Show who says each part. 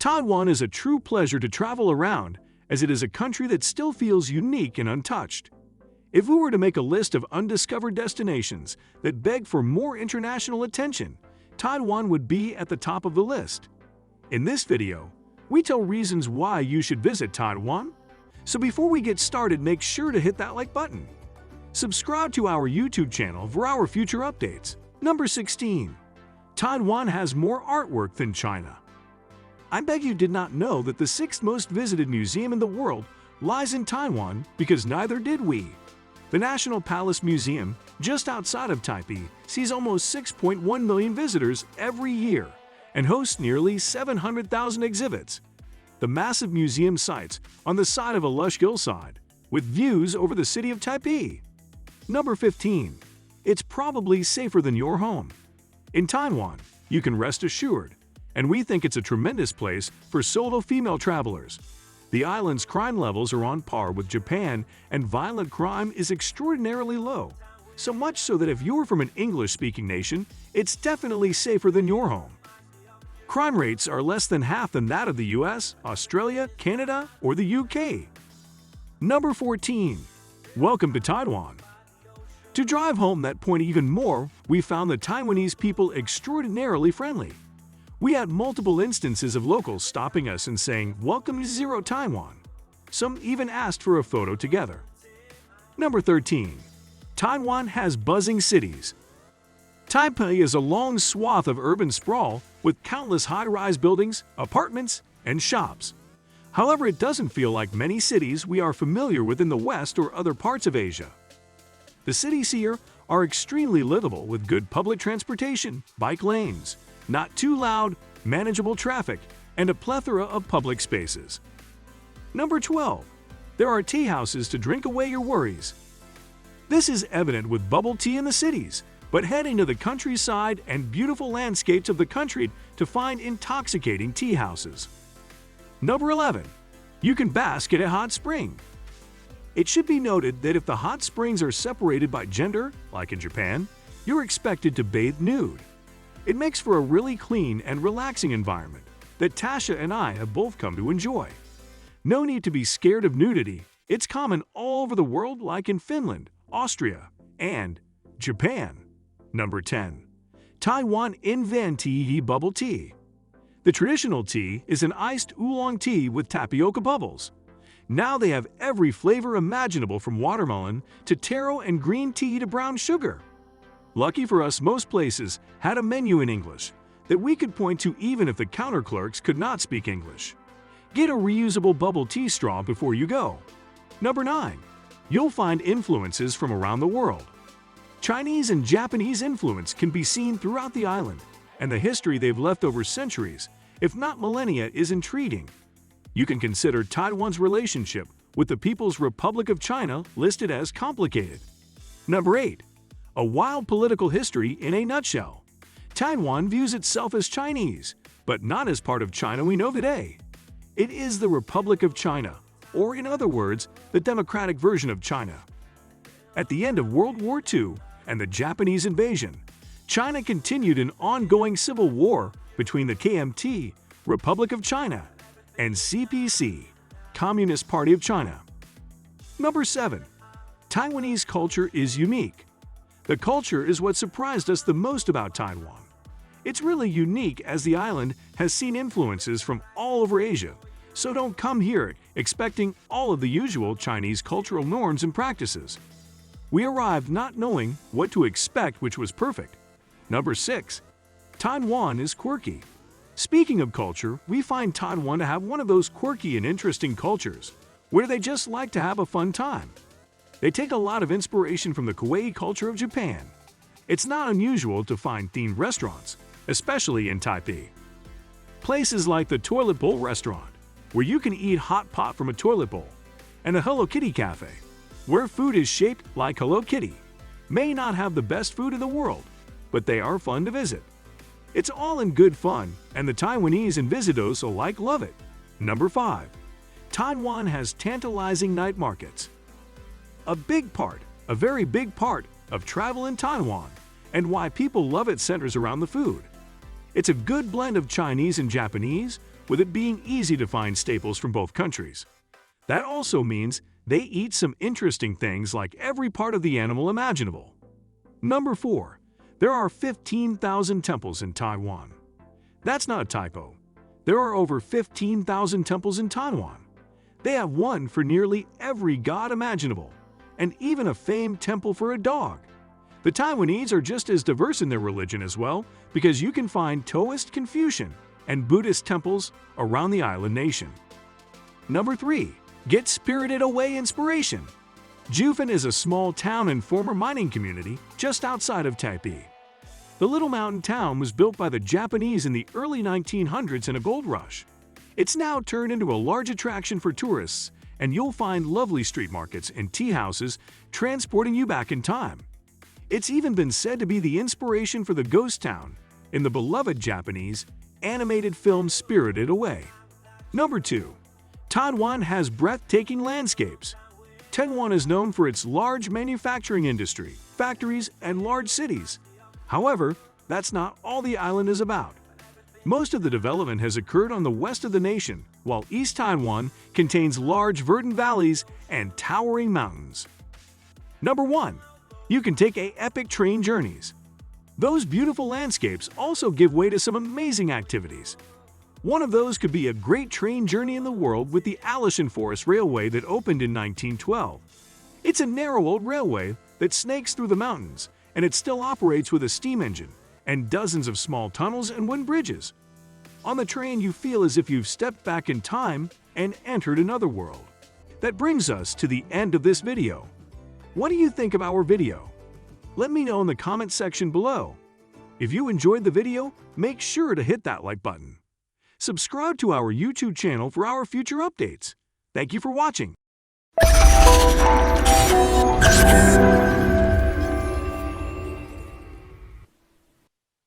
Speaker 1: Taiwan is a true pleasure to travel around, as it is a country that still feels unique and untouched. If we were to make a list of undiscovered destinations that beg for more international attention, Taiwan would be at the top of the list. In this video, we tell reasons why you should visit Taiwan. So before we get started, make sure to hit that like button. Subscribe to our YouTube channel for our future updates. Number 16. Taiwan has more artwork than China. I bet you did not know that the 6th most visited museum in the world lies in Taiwan, because neither did we. The National Palace Museum, just outside of Taipei, sees almost 6.1 million visitors every year and hosts nearly 700,000 exhibits. The massive museum sites on the side of a lush hillside, with views over the city of Taipei. Number 15. It's probably safer than your home. In Taiwan, you can rest assured, and we think it's a tremendous place for solo female travelers. The island's crime levels are on par with Japan, and violent crime is extraordinarily low. So much so that if you're from an English-speaking nation, it's definitely safer than your home. Crime rates are less than half than that of the US, Australia, Canada, or the UK. Number 14. Welcome to Taiwan. To drive home that point even more, we found the Taiwanese people extraordinarily friendly. We had multiple instances of locals stopping us and saying, "Welcome to Zero Taiwan." Some even asked for a photo together. Number 13. Taiwan has buzzing cities. Taipei is a long swath of urban sprawl with countless high-rise buildings, apartments, and shops. However, it doesn't feel like many cities we are familiar with in the West or other parts of Asia. The cities here are extremely livable with good public transportation, bike lanes, not too loud, manageable traffic, and a plethora of public spaces. Number 12. There are tea houses to drink away your worries. This is evident with bubble tea in the cities, but heading to the countryside and beautiful landscapes of the country to find intoxicating tea houses. Number 11. You can bask at a hot spring. It should be noted that if the hot springs are separated by gender, like in Japan, you're expected to bathe nude. It makes for a really clean and relaxing environment that Tasha and I have both come to enjoy. No need to be scared of nudity. It's common all over the world, like in Finland, Austria, and Japan. Number 10. Taiwan invented bubble tea. The traditional tea is an iced oolong tea with tapioca bubbles. Now they have every flavor imaginable, from watermelon to taro and green tea to brown sugar. Lucky for us, most places had a menu in English that we could point to even if the counter clerks could not speak English. Get a reusable bubble tea straw before you go. Number 9. You'll find influences from around the world. Chinese and Japanese influence can be seen throughout the island, and the history they've left over centuries, if not millennia, is intriguing. You can consider Taiwan's relationship with the People's Republic of China listed as complicated. Number 8. A wild political history in a nutshell. Taiwan views itself as Chinese, but not as part of China we know today. It is the Republic of China, or in other words, the democratic version of China. At the end of World War II and the Japanese invasion, China continued an ongoing civil war between the KMT, Republic of China, and CPC, Communist Party of China. Number 7. Taiwanese culture is unique. The culture is what surprised us the most about Taiwan. It's really unique, as the island has seen influences from all over Asia, so don't come here expecting all of the usual Chinese cultural norms and practices. We arrived not knowing what to expect, which was perfect. Number 6. Taiwan is quirky. Speaking of culture, we find Taiwan to have one of those quirky and interesting cultures where they just like to have a fun time. They take a lot of inspiration from the kawaii culture of Japan. It's not unusual to find themed restaurants, especially in Taipei. Places like the Toilet Bowl restaurant, where you can eat hot pot from a toilet bowl, and the Hello Kitty Cafe, where food is shaped like Hello Kitty, may not have the best food in the world, but they are fun to visit. It's all in good fun, and the Taiwanese and visitors alike love it. Number 5. Taiwan has tantalizing night markets. A very big part of travel in Taiwan, and why people love it, centers around the food. It's a good blend of Chinese and Japanese, with it being easy to find staples from both countries. That also means they eat some interesting things like every part of the animal imaginable. Number 4. There are 15,000 temples in Taiwan. That's not a typo. There are over 15,000 temples in Taiwan. They have one for nearly every god imaginable, and even a famed temple for a dog. The Taiwanese are just as diverse in their religion as well, because you can find Taoist, Confucian, and Buddhist temples around the island nation. Number 3. Get spirited away inspiration. Jiufen is a small town and former mining community just outside of Taipei. The little mountain town was built by the Japanese in the early 1900s in a gold rush. It's now turned into a large attraction for tourists, and you'll find lovely street markets and tea houses transporting you back in time. It's even been said to be the inspiration for the ghost town in the beloved Japanese animated film Spirited Away. Number 2. Taiwan has breathtaking landscapes. Taiwan is known for its large manufacturing industry, factories, and large cities. However, that's not all the island is about. Most of the development has occurred on the west of the nation, while East Taiwan contains large verdant valleys and towering mountains. Number 1. You can take epic train journeys. Those beautiful landscapes also give way to some amazing activities. One of those could be a great train journey in the world with the Alishan Forest Railway that opened in 1912. It's a narrow old railway that snakes through the mountains, and it still operates with a steam engine and dozens of small tunnels and wooden bridges. On the train, you feel as if you've stepped back in time and entered another world. That brings us to the end of this video. What do you think of our video? Let me know in the comment section below. If you enjoyed the video, make sure to hit that like button. Subscribe to our YouTube channel for our future updates. Thank you for watching.